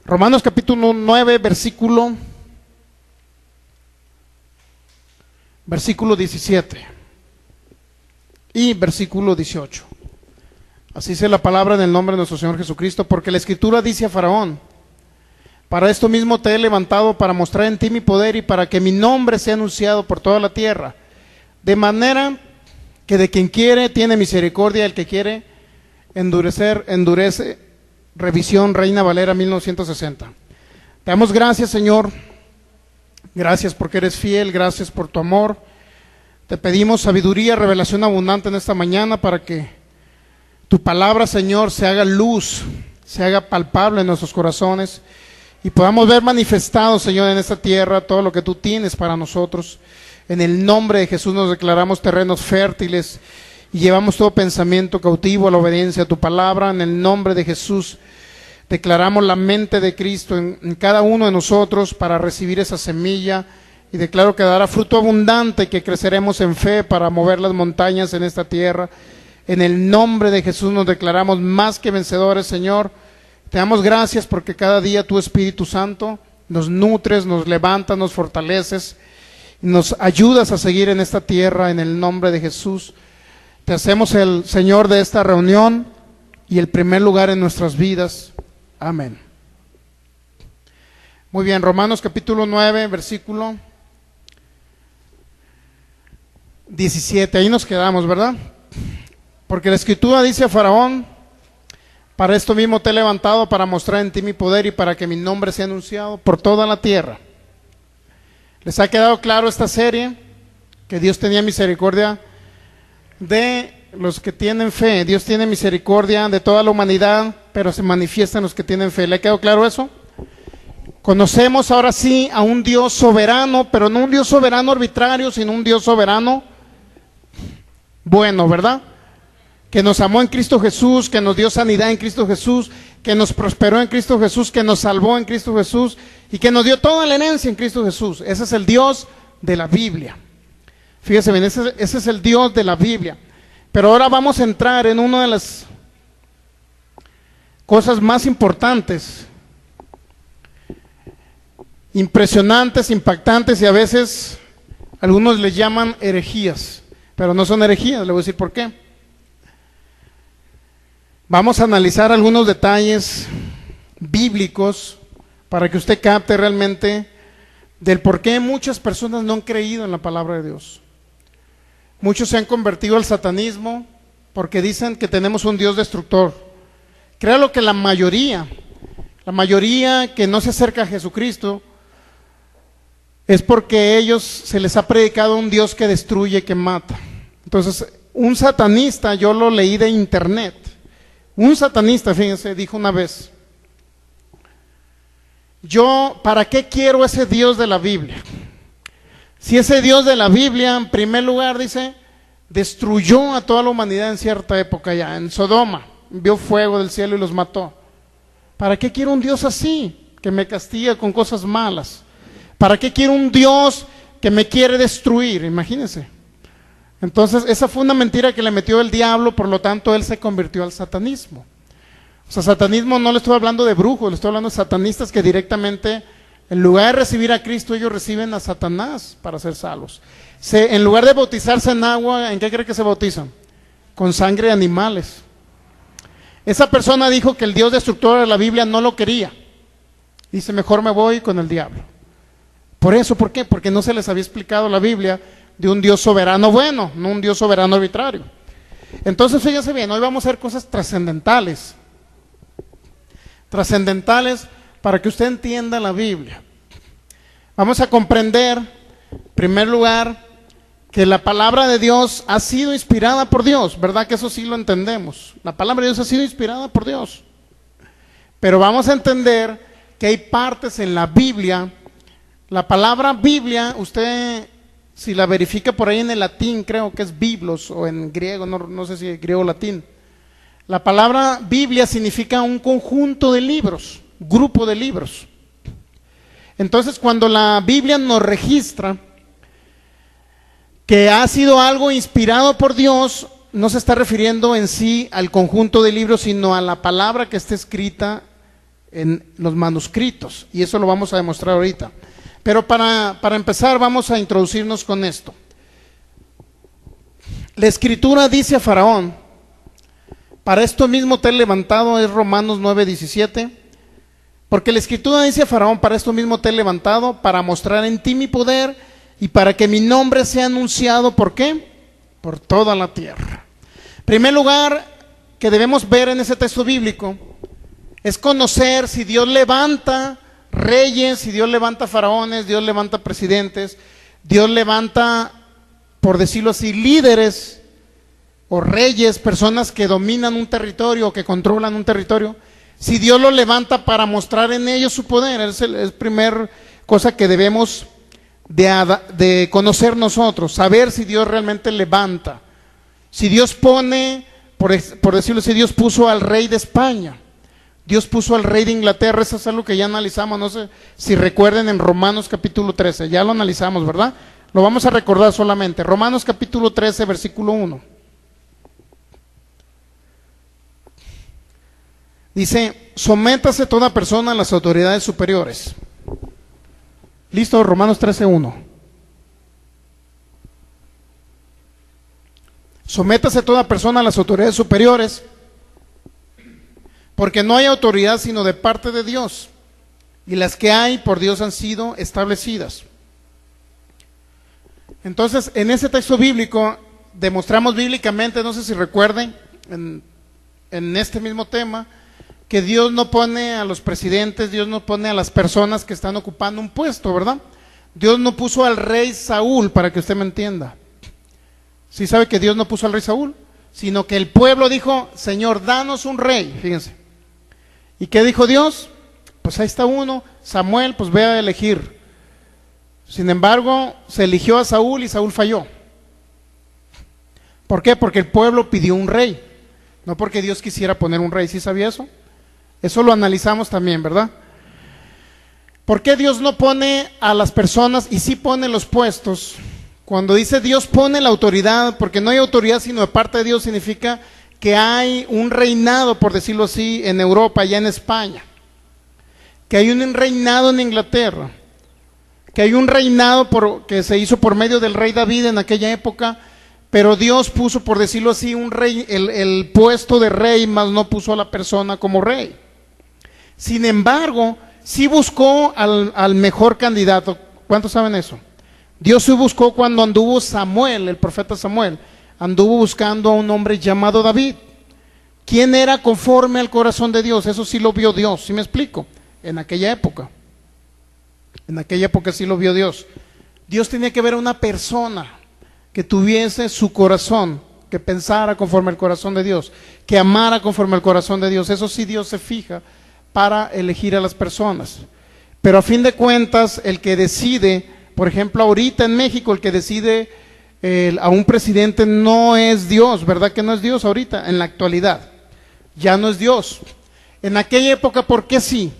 Romanos capítulo 9, versículo 17 y versículo 18. Así dice la palabra en el nombre de nuestro Señor Jesucristo, porque la Escritura dice a Faraón: para esto mismo te he levantado, para mostrar en ti mi poder y para que mi nombre sea anunciado por toda la tierra. De manera que de quien quiere tiene misericordia, el que quiere endurece. Revisión Reina Valera 1960. Te damos gracias, Señor. Gracias porque eres fiel, gracias por tu amor. Te pedimos sabiduría, revelación abundante en esta mañana para que tu palabra, Señor, se haga luz, se haga palpable en nuestros corazones y podamos ver manifestado, Señor, en esta tierra todo lo que tú tienes para nosotros. En el nombre de Jesús nos declaramos terrenos fértiles y llevamos todo pensamiento cautivo a la obediencia a tu palabra. En el nombre de Jesús declaramos la mente de Cristo en cada uno de nosotros para recibir esa semilla, y declaro que dará fruto abundante y que creceremos en fe para mover las montañas en esta tierra. En el nombre de Jesús nos declaramos más que vencedores, Señor. Te damos gracias porque cada día tu Espíritu Santo nos nutres, nos levantas, nos fortaleces y nos ayudas a seguir en esta tierra. En el nombre de Jesús te hacemos el Señor de esta reunión y el primer lugar en nuestras vidas. Amén. Muy bien, Romanos capítulo 9, versículo 17, ahí nos quedamos, ¿verdad? Porque la Escritura dice a Faraón: para esto mismo te he levantado, para mostrar en ti mi poder y para que mi nombre sea anunciado por toda la tierra. ¿Les ha quedado claro esta serie? Que Dios tenía misericordia de los que tienen fe. Dios tiene misericordia de toda la humanidad, pero se manifiesta en los que tienen fe. ¿Le ha quedado claro eso? Conocemos ahora sí a un Dios soberano, pero no un Dios soberano arbitrario, sino un Dios soberano bueno, ¿verdad? Que nos amó en Cristo Jesús, que nos dio sanidad en Cristo Jesús, que nos prosperó en Cristo Jesús, que nos salvó en Cristo Jesús y que nos dio toda la herencia en Cristo Jesús. Ese es el Dios de la Biblia. Fíjese bien, ese es el Dios de la Biblia. Pero ahora vamos a entrar en una de las cosas más importantes, impresionantes, impactantes, y a veces algunos les llaman herejías, pero no son herejías. Le voy a decir por qué. Vamos a analizar algunos detalles bíblicos para que usted capte realmente del por qué muchas personas no han creído en la palabra de Dios. Muchos se han convertido al satanismo porque dicen que tenemos un Dios destructor. Créalo que la mayoría que no se acerca a Jesucristo es porque a ellos se les ha predicado un Dios que destruye, que mata. Entonces, un satanista, yo lo leí de internet, un satanista, fíjense, dijo una vez: yo, ¿para qué quiero ese Dios de la Biblia? Si ese Dios de la Biblia, en primer lugar, dice, destruyó a toda la humanidad en cierta época ya, en Sodoma, envió fuego del cielo y los mató. ¿Para qué quiero un Dios así, que me castiga con cosas malas? ¿Para qué quiero un Dios que me quiere destruir? Imagínense. Entonces, esa fue una mentira que le metió el diablo, por lo tanto, él se convirtió al satanismo. O sea, satanismo no le estoy hablando de brujos, le estoy hablando de satanistas que directamente, en lugar de recibir a Cristo, ellos reciben a Satanás para ser salvos. En lugar de bautizarse en agua, ¿en qué cree que se bautizan? Con sangre de animales. Esa persona dijo que el Dios destructor de la Biblia no lo quería. Dice: mejor me voy con el diablo. Por eso, ¿por qué? Porque no se les había explicado la Biblia de un Dios soberano bueno, no un Dios soberano arbitrario. Entonces, fíjense bien, hoy vamos a hacer cosas trascendentales. Trascendentales para que usted entienda la Biblia. Vamos a comprender, en primer lugar, que la palabra de Dios ha sido inspirada por Dios, ¿verdad? Que eso sí lo entendemos. La palabra de Dios ha sido inspirada por Dios. Pero vamos a entender que hay partes en la Biblia. La palabra Biblia, usted, si la verifica por ahí en el latín, creo que es biblos, o en griego, no sé si es griego o latín. La palabra Biblia significa un conjunto de libros, grupo de libros. Entonces, cuando la Biblia nos registra que ha sido algo inspirado por Dios, no se está refiriendo en sí al conjunto de libros, sino a la palabra que está escrita en los manuscritos, y eso lo vamos a demostrar ahorita. Pero para empezar vamos a introducirnos con esto. La Escritura dice a Faraón: para esto mismo te he levantado, es Romanos 9:17, porque la Escritura dice a Faraón: para esto mismo te he levantado, para mostrar en ti mi poder y para que mi nombre sea anunciado, ¿por qué? Por toda la tierra. En primer lugar que debemos ver en ese texto bíblico es conocer si Dios levanta reyes, si Dios levanta faraones, Dios levanta presidentes, Dios levanta, por decirlo así, líderes o reyes, personas que dominan un territorio o que controlan un territorio. Si Dios lo levanta para mostrar en ellos su poder, es la primera cosa que debemos de conocer nosotros, saber si Dios realmente levanta. Si Dios pone, por decirlo así, Dios puso al rey de España, Dios puso al rey de Inglaterra, eso es algo que ya analizamos, no sé si recuerden en Romanos capítulo 13, ya lo analizamos, ¿verdad? Lo vamos a recordar solamente, Romanos capítulo 13, versículo 1. Dice: sométase toda persona a las autoridades superiores. ¿Listo? Romanos 13:1. Sométase toda persona a las autoridades superiores, porque no hay autoridad sino de parte de Dios, y las que hay por Dios han sido establecidas. Entonces, en ese texto bíblico, demostramos bíblicamente, no sé si recuerden, en este mismo tema, que Dios no pone a los presidentes, Dios no pone a las personas que están ocupando un puesto, ¿verdad? Dios no puso al rey Saúl, para que usted me entienda. ¿Sí sabe que Dios no puso al rey Saúl? Sino que el pueblo dijo: Señor, danos un rey, fíjense. ¿Y qué dijo Dios? Pues ahí está uno, Samuel, pues ve a elegir. Sin embargo, se eligió a Saúl y Saúl falló. ¿Por qué? Porque el pueblo pidió un rey, no porque Dios quisiera poner un rey. ¿Sí sabía eso? Eso lo analizamos también, ¿verdad? ¿Por qué Dios no pone a las personas y sí pone los puestos? Cuando dice Dios pone la autoridad, porque no hay autoridad sino de parte de Dios, significa que hay un reinado, por decirlo así, en Europa, allá en España, que hay un reinado en Inglaterra, que hay un reinado que se hizo por medio del rey David en aquella época, pero Dios puso, por decirlo así, un rey, el puesto de rey, mas no puso a la persona como rey. Sin embargo, sí buscó al mejor candidato. ¿Cuántos saben eso? Dios sí buscó cuando anduvo Samuel, el profeta Samuel, anduvo buscando a un hombre llamado David. ¿Quién era conforme al corazón de Dios? Eso sí lo vio Dios, ¿sí me explico? En aquella época. En aquella época sí lo vio Dios. Dios tenía que ver a una persona que tuviese su corazón, que pensara conforme al corazón de Dios, que amara conforme al corazón de Dios. Eso sí Dios se fija para elegir a las personas. Pero a fin de cuentas, el que decide, por ejemplo, ahorita en México, el que decide a un presidente no es Dios, ¿verdad que no es Dios ahorita? En la actualidad, ya no es Dios. En aquella época, ¿por qué sí?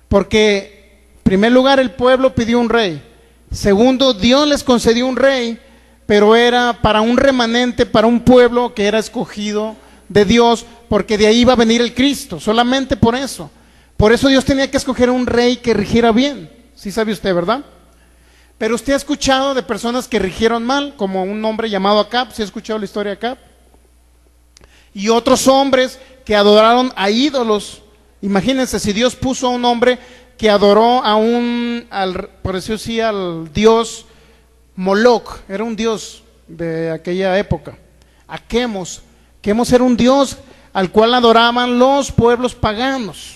Porque, en primer lugar, el pueblo pidió un rey. Segundo, Dios les concedió un rey, pero era para un remanente, para un pueblo que era escogido de Dios, porque de ahí iba a venir el Cristo, solamente por eso. Por eso Dios tenía que escoger un rey que rigiera bien. ¿Sí sabe usted, verdad? Pero usted ha escuchado de personas que rigieron mal, como un hombre llamado Acab. ¿Sí ha escuchado la historia de Acab? Y otros hombres que adoraron a ídolos. Imagínense, si Dios puso a un hombre que adoró por decirlo así, al dios Moloch, era un dios de aquella época. A Quemos. Quemos era un dios al cual adoraban los pueblos paganos.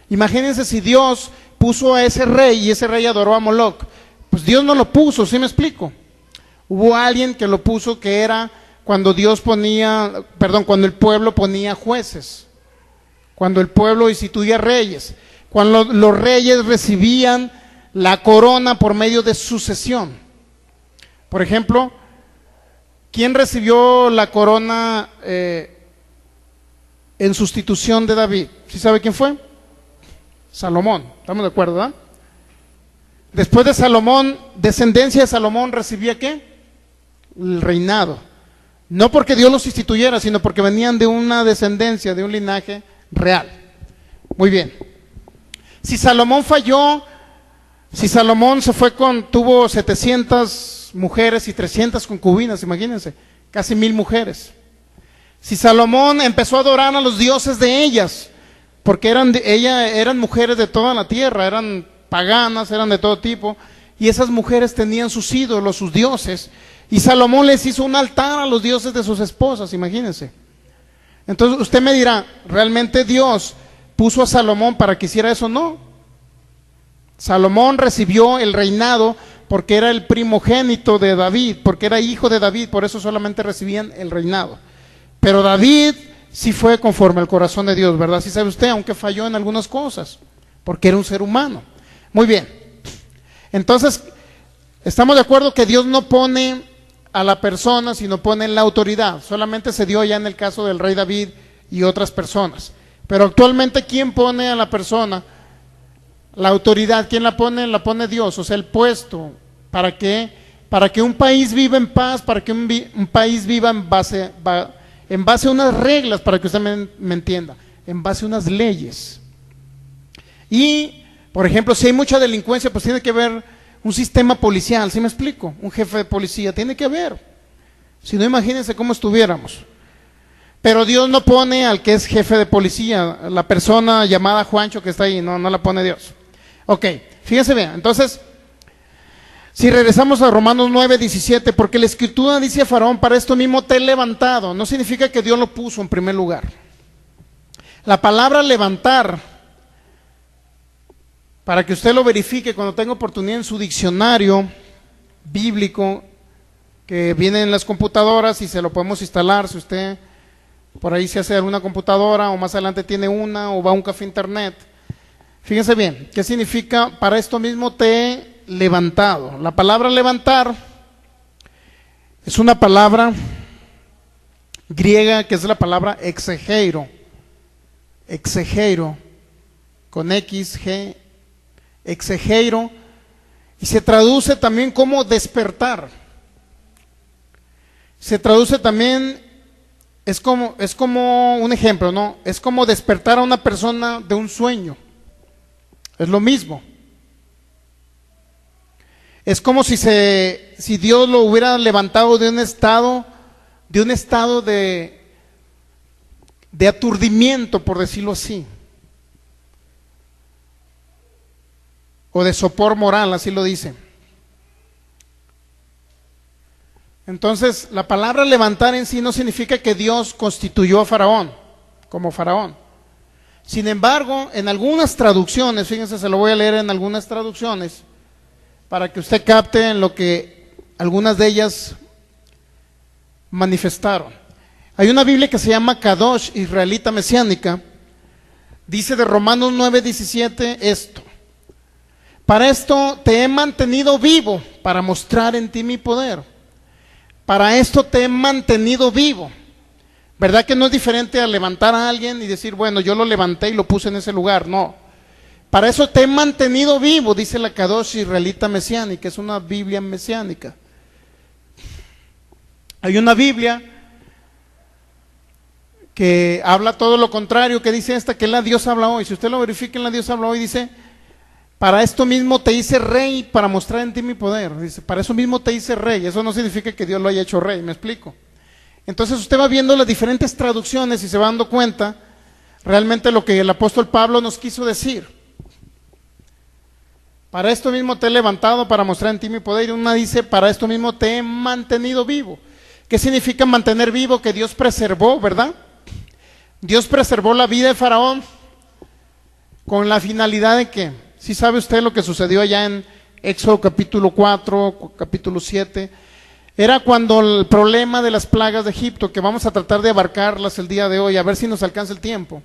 Imagínense si Dios puso a ese rey y ese rey adoró a Moloch. Pues Dios no lo puso, ¿sí me explico? Hubo alguien que lo puso, que era cuando cuando el pueblo ponía jueces, cuando el pueblo instituía reyes, cuando los reyes recibían la corona por medio de sucesión. Por ejemplo, ¿quién recibió la corona en sustitución de David? ¿Sí sabe quién fue? Salomón, ¿estamos de acuerdo, verdad? Después de Salomón, descendencia de Salomón recibía ¿qué? El reinado. No porque Dios los instituyera, sino porque venían de una descendencia, de un linaje real. Muy bien. Si Salomón falló, si Salomón tuvo 700 mujeres y 300 concubinas, imagínense, casi 1000 mujeres. Si Salomón empezó a adorar a los dioses de ellas, porque eran mujeres de toda la tierra, eran paganas, eran de todo tipo, y esas mujeres tenían sus ídolos, sus dioses, y Salomón les hizo un altar a los dioses de sus esposas, imagínense. Entonces usted me dirá, ¿realmente Dios puso a Salomón para que hiciera eso? No. Salomón recibió el reinado porque era el primogénito de David, porque era hijo de David, por eso solamente recibían el reinado. Pero David sí fue conforme al corazón de Dios, ¿verdad? Sí sabe usted, aunque falló en algunas cosas, porque era un ser humano. Muy bien. Entonces, estamos de acuerdo que Dios no pone a la persona, sino pone la autoridad. Solamente se dio ya en el caso del rey David y otras personas. Pero actualmente, ¿quién pone a la persona? La autoridad, ¿quién la pone? La pone Dios, o sea, el puesto. ¿Para qué? Para que un país viva en paz, para que un país viva en base a unas reglas, para que usted me entienda, en base a unas leyes. Y, por ejemplo, si hay mucha delincuencia, pues tiene que haber un sistema policial, ¿sí me explico? Un jefe de policía, tiene que haber. Si no, imagínense cómo estuviéramos. Pero Dios no pone al que es jefe de policía, la persona llamada Juancho que está ahí, no la pone Dios. Ok, fíjense bien, entonces, si regresamos a Romanos 9:17, porque la Escritura dice a Faraón, para esto mismo te he levantado, no significa que Dios lo puso en primer lugar. La palabra levantar, para que usted lo verifique cuando tenga oportunidad en su diccionario bíblico, que viene en las computadoras y se lo podemos instalar, si usted por ahí se hace alguna computadora o más adelante tiene una o va a un café internet. Fíjense bien, ¿qué significa? Para esto mismo te he levantado. La palabra levantar es una palabra griega que es la palabra exegeiro, con X, G, exegeiro, y se traduce también como despertar. Se traduce también, es como un ejemplo, ¿no? Es como despertar a una persona de un sueño. Es lo mismo. Es como si Dios lo hubiera levantado de un estado de aturdimiento, por decirlo así, o de sopor moral, así lo dice. Entonces, la palabra levantar en sí no significa que Dios constituyó a Faraón como Faraón. Sin embargo, en algunas traducciones, fíjense, se lo voy a leer en algunas traducciones, para que usted capte en lo que algunas de ellas manifestaron. Hay una Biblia que se llama Kadosh, israelita mesiánica, dice de Romanos 9:17 esto: para esto te he mantenido vivo, para mostrar en ti mi poder. Para esto te he mantenido vivo. ¿Verdad que no es diferente a levantar a alguien y decir, bueno, yo lo levanté y lo puse en ese lugar? No. Para eso te he mantenido vivo, dice la Kadosh israelita mesiánica, es una Biblia mesiánica. Hay una Biblia que habla todo lo contrario, que dice esta, que la Dios habla hoy. Si usted lo verifica en la Dios habla hoy, dice, para esto mismo te hice rey, para mostrar en ti mi poder. Dice, para eso mismo te hice rey. Eso no significa que Dios lo haya hecho rey, ¿me explico? Entonces usted va viendo las diferentes traducciones y se va dando cuenta realmente lo que el apóstol Pablo nos quiso decir. Para esto mismo te he levantado, para mostrar en ti mi poder. Y una dice, para esto mismo te he mantenido vivo. ¿Qué significa mantener vivo? Que Dios preservó, ¿verdad? Dios preservó la vida de Faraón con la finalidad de que, ¿sí sabe usted lo que sucedió allá en Éxodo capítulo 4, capítulo 7? Era cuando el problema de las plagas de Egipto, que vamos a tratar de abarcarlas el día de hoy, a ver si nos alcanza el tiempo.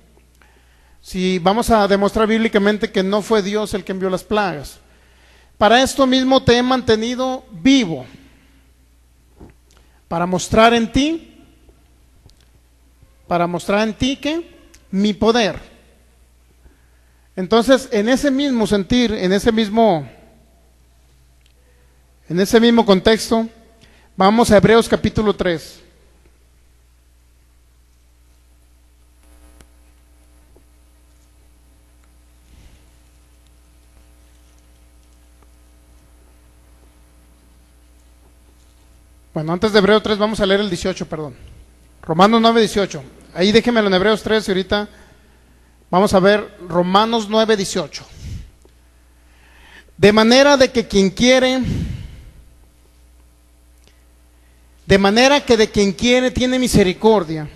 Si vamos a demostrar bíblicamente que no fue Dios el que envió las plagas. Para esto mismo te he mantenido vivo, para mostrar en ti ¿qué? Mi poder. Entonces, en ese mismo sentir, en ese mismo contexto, vamos a Hebreos capítulo 3. Bueno, antes de Hebreos 3 vamos a leer el 18, perdón. Romanos 9, 18. Ahí déjenmelo en Hebreos 3 y ahorita vamos a ver Romanos 9, 18. De manera que de quien quiere tiene misericordia,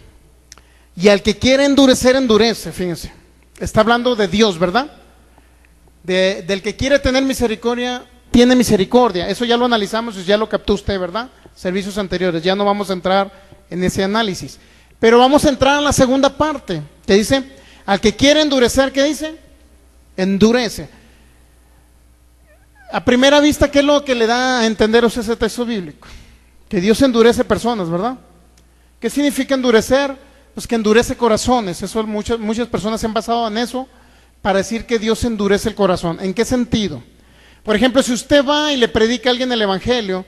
y al que quiere endurecer, endurece. Fíjense, está hablando de Dios, ¿verdad? Del que quiere tener misericordia, tiene misericordia. Eso ya lo analizamos y ya lo captó usted, ¿verdad? Servicios anteriores, ya no vamos a entrar en ese análisis. Pero vamos a entrar en la segunda parte, que dice, al que quiere endurecer, ¿qué dice? Endurece. A primera vista, ¿qué es lo que le da a entender usted ese texto bíblico? Que Dios endurece personas, ¿verdad? ¿Qué significa endurecer? Pues que endurece corazones. Eso muchas personas se han basado en eso para decir que Dios endurece el corazón. ¿En qué sentido? Por ejemplo, si usted va y le predica a alguien el evangelio,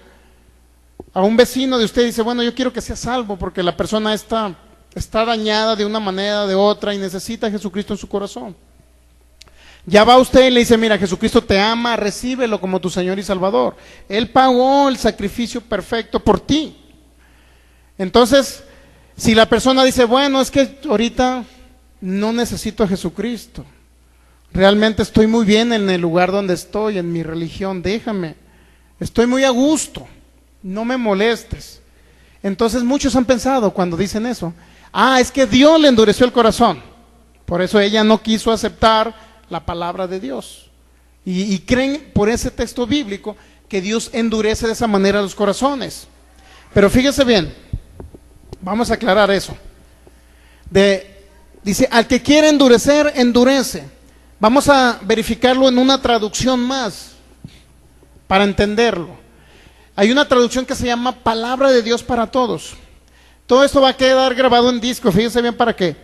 a un vecino de usted dice, bueno, yo quiero que sea salvo porque la persona está dañada de una manera o de otra y necesita a Jesucristo en su corazón. Ya va usted y le dice, mira, Jesucristo te ama, recíbelo como tu Señor y Salvador. Él pagó el sacrificio perfecto por ti. Entonces, si la persona dice, bueno, es que ahorita no necesito a Jesucristo, realmente estoy muy bien en el lugar donde estoy, en mi religión, déjame, estoy muy a gusto, no me molestes. Entonces muchos han pensado cuando dicen eso, es que Dios le endureció el corazón, por eso ella no quiso aceptar la palabra de Dios, y creen por ese texto bíblico que Dios endurece de esa manera los corazones. Pero fíjese bien, vamos a aclarar eso. Dice, al que quiere endurecer, endurece. Vamos a verificarlo en una traducción más para entenderlo. Hay una traducción que se llama Palabra de Dios para Todos. Todo esto va a quedar grabado en disco, fíjese bien para qué.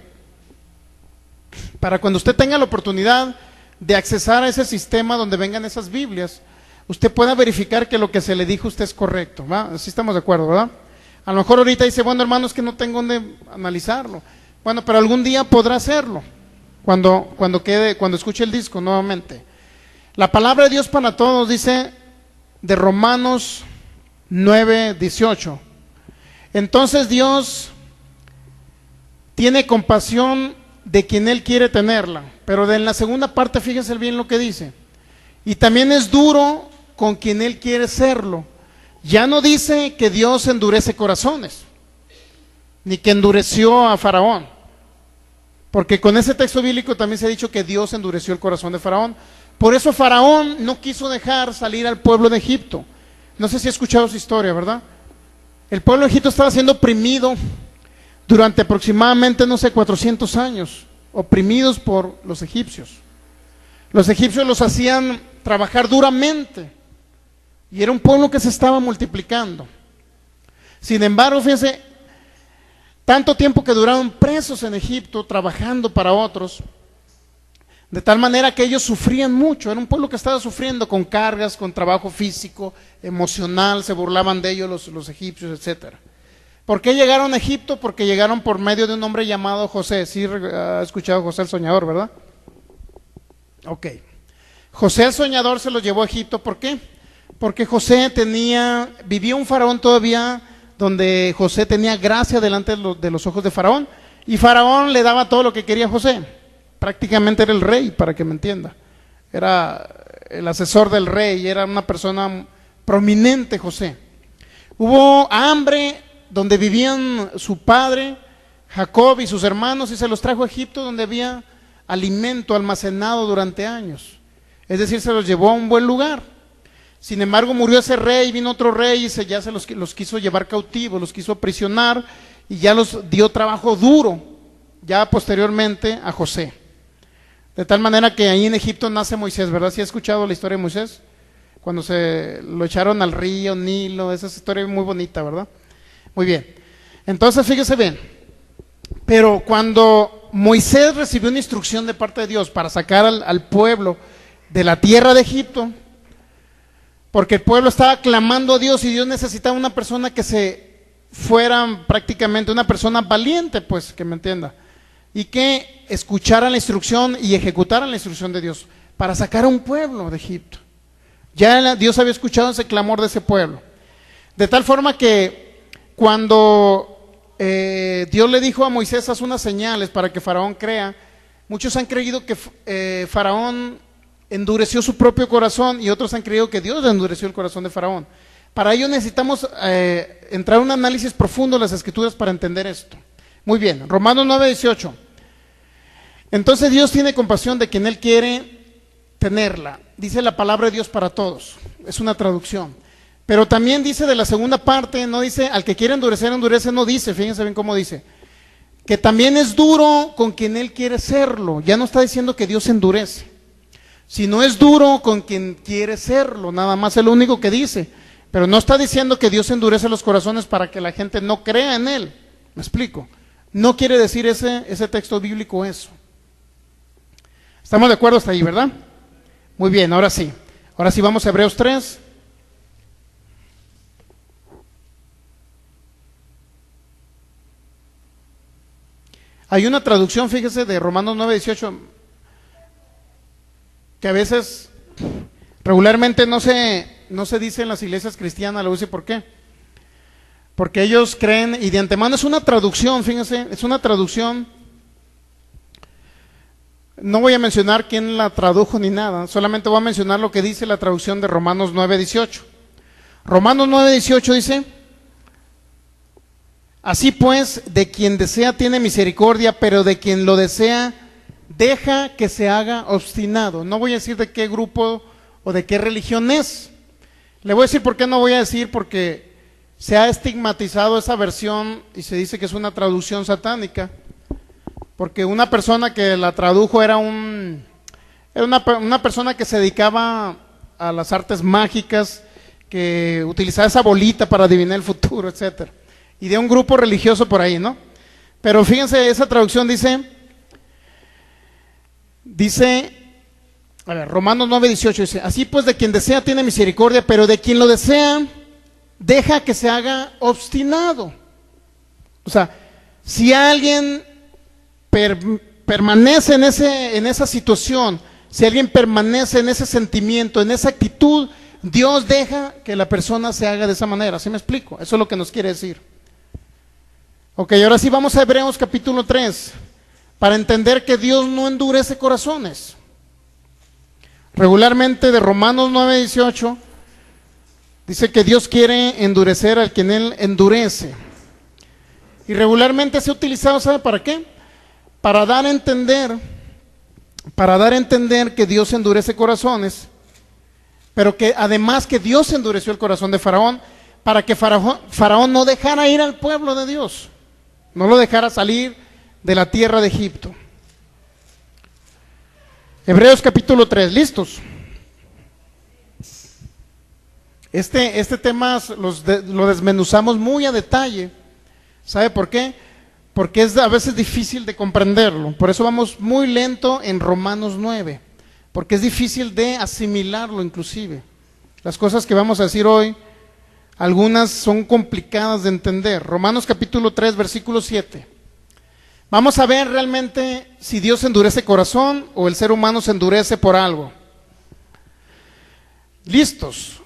Para cuando usted tenga la oportunidad de accesar a ese sistema donde vengan esas Biblias, usted pueda verificar que lo que se le dijo a usted es correcto, ¿va? Así estamos de acuerdo, ¿verdad? A lo mejor ahorita dice, bueno, hermano, es que no tengo dónde analizarlo. Bueno, pero algún día podrá hacerlo, cuando escuche el disco nuevamente. La palabra de Dios para todos dice, de Romanos 9, 18. Entonces Dios tiene compasión de quien Él quiere tenerla. Pero en la segunda parte, fíjense bien lo que dice. Y también es duro con quien Él quiere serlo. Ya no dice que Dios endurece corazones, ni que endureció a Faraón. Porque con ese texto bíblico también se ha dicho que Dios endureció el corazón de Faraón. Por eso Faraón no quiso dejar salir al pueblo de Egipto. No sé si ha escuchado su historia, ¿verdad? El pueblo de Egipto estaba siendo oprimido durante aproximadamente, 400 años, oprimidos por los egipcios. Los egipcios los hacían trabajar duramente y era un pueblo que se estaba multiplicando. Sin embargo, fíjense, tanto tiempo que duraron presos en Egipto, trabajando para otros, de tal manera que ellos sufrían mucho. Era un pueblo que estaba sufriendo con cargas, con trabajo físico, emocional, se burlaban de ellos los egipcios, etcétera. ¿Por qué llegaron a Egipto? Porque llegaron por medio de un hombre llamado José. Sí, ha escuchado José el Soñador, ¿verdad? Ok. José el Soñador se los llevó a Egipto. ¿Por qué? Porque vivía un faraón todavía, donde José tenía gracia delante de los ojos de Faraón, y Faraón le daba todo lo que quería a José. Prácticamente era el rey, para que me entienda. Era el asesor del rey, era una persona prominente José. Hubo hambre donde vivían su padre, Jacob, y sus hermanos, y se los trajo a Egipto, donde había alimento almacenado durante años. Es decir, se los llevó a un buen lugar. Sin embargo, murió ese rey, vino otro rey y ya se los quiso llevar cautivos, los quiso aprisionar y ya los dio trabajo duro, ya posteriormente a José. De tal manera que ahí en Egipto nace Moisés, ¿verdad? ¿Sí ha escuchado la historia de Moisés? Cuando se lo echaron al río Nilo, esa historia es muy bonita, ¿verdad? Muy bien. Entonces, fíjese bien. Pero cuando Moisés recibió una instrucción de parte de Dios para sacar al pueblo de la tierra de Egipto, porque el pueblo estaba clamando a Dios y Dios necesitaba una persona que se fuera prácticamente una persona valiente, pues, que me entienda, y que escuchara la instrucción y ejecutara la instrucción de Dios para sacar a un pueblo de Egipto. Ya Dios había escuchado ese clamor de ese pueblo. De tal forma que cuando Dios le dijo a Moisés, haz unas señales para que Faraón crea, muchos han creído que Faraón endureció su propio corazón y otros han creído que Dios endureció el corazón de Faraón. Para ello necesitamos entrar a un análisis profundo de las Escrituras para entender esto. Muy bien, Romanos 9:18. Entonces Dios tiene compasión de quien Él quiere tenerla. Dice la palabra de Dios para todos. Es una traducción. Pero también dice de la segunda parte, no dice al que quiere endurecer, endurece, no dice, fíjense bien cómo dice. Que también es duro con quien Él quiere serlo. Ya no está diciendo que Dios endurece. Sino es duro con quien quiere serlo. Nada más es lo único que dice. Pero no está diciendo que Dios endurece los corazones para que la gente no crea en Él. ¿Me explico? No quiere decir ese texto bíblico eso. ¿Estamos de acuerdo hasta ahí, verdad? Muy bien, ahora sí. Ahora sí vamos a Hebreos 3. Hay una traducción, fíjese, de Romanos 9:18, que a veces, regularmente no se dice en las iglesias cristianas, lo dice ¿por qué? Porque ellos creen, y de antemano es una traducción, fíjense, es una traducción. No voy a mencionar quién la tradujo ni nada, solamente voy a mencionar lo que dice la traducción de Romanos 9:18. Romanos 9:18 dice: así pues, de quien desea tiene misericordia, pero de quien lo desea, deja que se haga obstinado. No voy a decir de qué grupo o de qué religión es. Le voy a decir por qué no voy a decir, porque se ha estigmatizado esa versión y se dice que es una traducción satánica. Porque una persona que la tradujo era una persona que se dedicaba a las artes mágicas, que utilizaba esa bolita para adivinar el futuro, etcétera. Y de un grupo religioso por ahí, ¿no? Pero fíjense, esa traducción dice, a ver, Romanos 9:18 dice: así pues, de quien desea tiene misericordia, pero de quien lo desea, deja que se haga obstinado. O sea, si alguien permanece en esa situación, si alguien permanece en ese sentimiento, en esa actitud, Dios deja que la persona se haga de esa manera. ¿Sí me explico? Eso es lo que nos quiere decir. Ok, ahora sí vamos a Hebreos capítulo 3, para entender que Dios no endurece corazones. Regularmente de Romanos 9:18 dice que Dios quiere endurecer al quien Él endurece. Y regularmente se ha utilizado, ¿sabe para qué? Para dar a entender que Dios endurece corazones, pero que además que Dios endureció el corazón de Faraón, para que Faraón no dejara ir al pueblo de Dios, no lo dejara salir de la tierra de Egipto. Hebreos capítulo 3, ¿listos? Este tema lo desmenuzamos muy a detalle. ¿Sabe por qué? Porque es a veces difícil de comprenderlo. Por eso vamos muy lento en Romanos 9, porque es difícil de asimilarlo inclusive. Las cosas que vamos a decir hoy, algunas son complicadas de entender. Romanos capítulo 3, versículo 7. Vamos a ver realmente si Dios endurece corazón o el ser humano se endurece por algo. ¿Listos?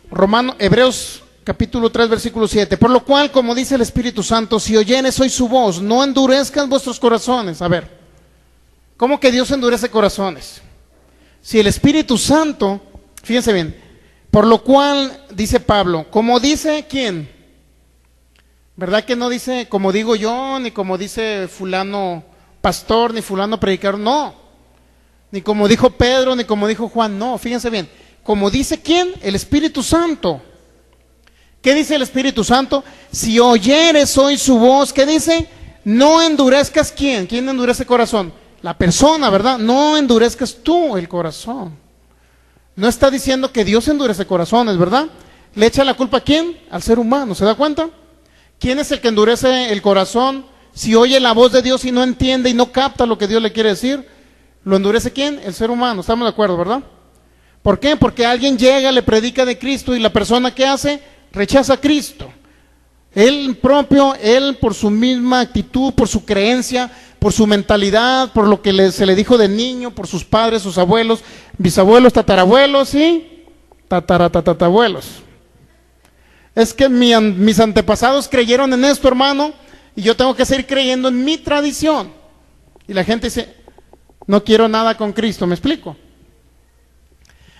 Hebreos capítulo 3, versículo 7. Por lo cual, como dice el Espíritu Santo, si oyeres hoy su voz, no endurezcan vuestros corazones. A ver, ¿cómo que Dios endurece corazones? Si el Espíritu Santo, fíjense bien, por lo cual, dice Pablo, como dice ¿quién? ¿Verdad que no dice como digo yo, ni como dice fulano pastor, ni fulano predicador? No. Ni como dijo Pedro, ni como dijo Juan, no. Fíjense bien, como dice ¿quién? El Espíritu Santo. ¿Qué dice el Espíritu Santo? Si oyeres hoy su voz, ¿qué dice? No endurezcas ¿quién? ¿Quién endurece el corazón? La persona, ¿verdad? No endurezcas tú el corazón. No está diciendo que Dios endurece corazones, ¿verdad? ¿Le echa la culpa a quién? Al ser humano, ¿se da cuenta? ¿Quién es el que endurece el corazón? Si oye la voz de Dios y no entiende y no capta lo que Dios le quiere decir, ¿lo endurece quién? El ser humano, estamos de acuerdo, ¿verdad? ¿Por qué? Porque alguien llega, le predica de Cristo y la persona que hace, rechaza a Cristo. Él por su misma actitud, por su creencia, por su mentalidad, por lo que se le dijo de niño, por sus padres, sus abuelos, bisabuelos, tatarabuelos y tatarabuelos. Es que mis antepasados creyeron en esto, hermano, y yo tengo que seguir creyendo en mi tradición. Y la gente dice, no quiero nada con Cristo, ¿me explico?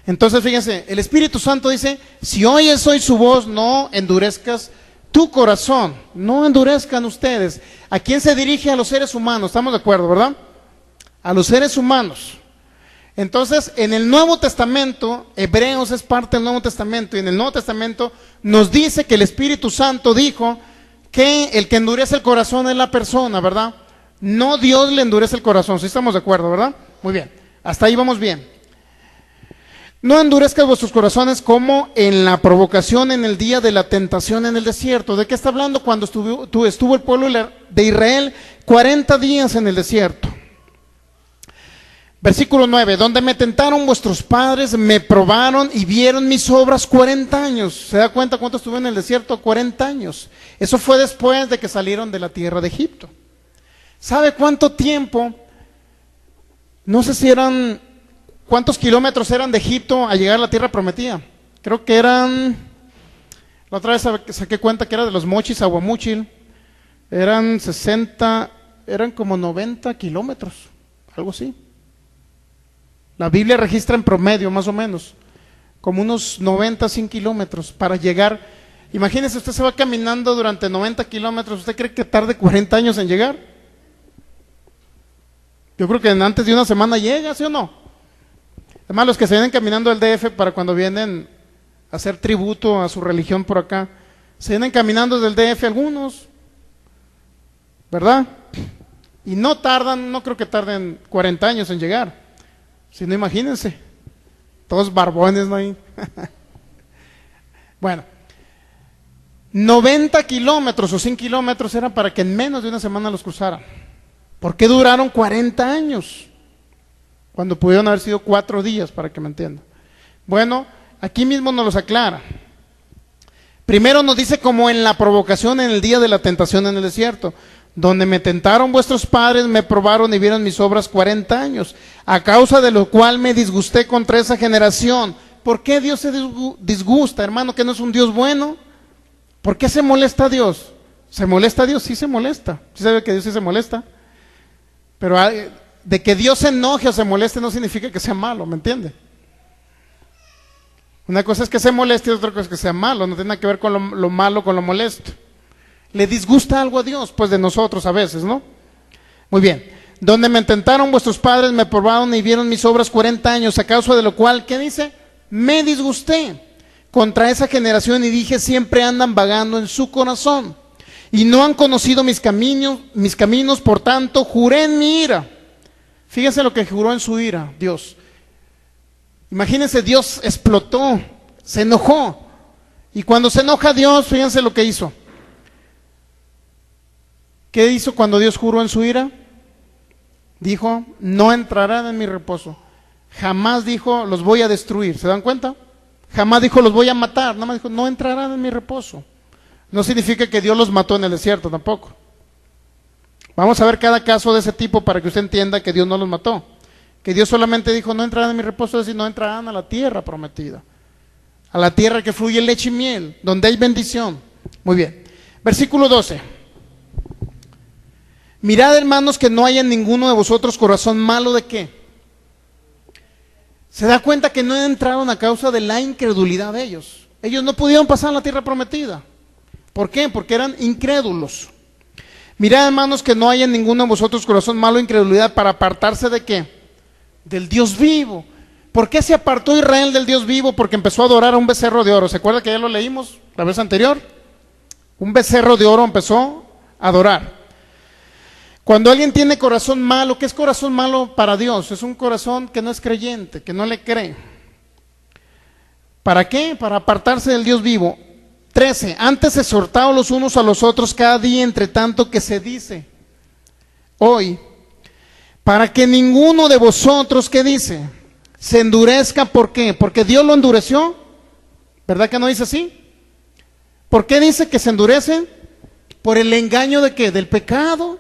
Entonces fíjense, el Espíritu Santo dice, si oyes hoy su voz, no endurezcas tu corazón, no endurezcan ustedes. ¿A quién se dirige? A los seres humanos, ¿estamos de acuerdo, verdad? A los seres humanos. Entonces, en el Nuevo Testamento, Hebreos es parte del Nuevo Testamento, y en el Nuevo Testamento nos dice que el Espíritu Santo dijo que el que endurece el corazón es la persona, ¿verdad? No Dios le endurece el corazón, ¿sí estamos de acuerdo, verdad? Muy bien, hasta ahí vamos bien. No endurezcas vuestros corazones como en la provocación en el día de la tentación en el desierto. ¿De qué está hablando? Cuando estuvo el pueblo de Israel 40 días en el desierto. Versículo 9, donde me tentaron vuestros padres, me probaron y vieron mis obras 40 años. ¿Se da cuenta cuánto estuve en el desierto? 40 años. Eso fue después de que salieron de la tierra de Egipto. ¿Sabe cuánto tiempo? No sé si eran, ¿cuántos kilómetros eran de Egipto a llegar a la tierra prometida? Creo que eran, la otra vez saqué cuenta que era de los Mochis a Guamúchil. Eran 60, eran como 90 kilómetros, algo así. La Biblia registra en promedio, más o menos, como unos 90, 100 kilómetros para llegar. Imagínese, usted se va caminando durante 90 kilómetros, ¿usted cree que tarde 40 años en llegar? Yo creo que antes de una semana llega, ¿sí o no? Además, los que se vienen caminando al DF para cuando vienen a hacer tributo a su religión por acá, se vienen caminando desde el DF algunos, ¿verdad? Y no tardan, no creo que tarden 40 años en llegar. Si no, imagínense, todos barbones, ¿no? Ahí. Bueno, 90 kilómetros o 100 kilómetros eran para que en menos de una semana los cruzaran. ¿Por qué duraron 40 años? Cuando pudieron haber sido 4 días, para que me entiendan. Bueno, aquí mismo nos los aclara. Primero nos dice como en la provocación en el día de la tentación en el desierto. Donde me tentaron vuestros padres, me probaron y vieron mis obras 40 años, a causa de lo cual me disgusté contra esa generación. ¿Por qué Dios se disgusta, hermano? ¿Que no es un Dios bueno? ¿Por qué se molesta a Dios? ¿Se molesta a Dios? Sí se molesta. ¿Sí sabe que Dios sí se molesta? Pero de que Dios se enoje o se moleste no significa que sea malo, ¿me entiende? Una cosa es que se moleste y otra cosa es que sea malo, no tiene nada que ver con lo malo, con lo molesto. ¿Le disgusta algo a Dios? Pues de nosotros a veces, ¿no? Muy bien. Donde me tentaron vuestros padres, me probaron y vieron mis obras 40 años, a causa de lo cual, ¿qué dice? Me disgusté contra esa generación y dije, siempre andan vagando en su corazón y no han conocido mis caminos, por tanto, juré en mi ira. Fíjense lo que juró en su ira, Dios. Imagínense, Dios explotó, se enojó. Y cuando se enoja Dios, fíjense lo que hizo. ¿Qué hizo cuando Dios juró en su ira? Dijo, no entrarán en mi reposo. Jamás dijo, los voy a destruir. ¿Se dan cuenta? Jamás dijo, los voy a matar. Nada más dijo, no entrarán en mi reposo. No significa que Dios los mató en el desierto tampoco. Vamos a ver cada caso de ese tipo para que usted entienda que Dios no los mató. Que Dios solamente dijo, no entrarán en mi reposo, es decir, no entrarán a la tierra prometida. A la tierra que fluye leche y miel, donde hay bendición. Muy bien. Versículo 12. Mirad, hermanos, que no haya en ninguno de vosotros corazón malo de qué. Se da cuenta que no entraron a causa de la incredulidad de ellos. Ellos no pudieron pasar a la tierra prometida. ¿Por qué? Porque eran incrédulos. Mirad, hermanos, que no haya en ninguno de vosotros corazón malo de incredulidad para apartarse de qué. Del Dios vivo. ¿Por qué se apartó Israel del Dios vivo? Porque empezó a adorar a un becerro de oro. ¿Se acuerda que ya lo leímos la vez anterior? Un becerro de oro empezó a adorar. Cuando alguien tiene corazón malo, ¿qué es corazón malo para Dios? Es un corazón que no es creyente, que no le cree. ¿Para qué? Para apartarse del Dios vivo. 13. Antes exhortaos los unos a los otros cada día, entre tanto que se dice hoy, para que ninguno de vosotros, ¿qué dice? Se endurezca. ¿Por qué? Porque Dios lo endureció. ¿Verdad que no dice así? ¿Por qué dice que se endurecen? Por el engaño de qué, del pecado.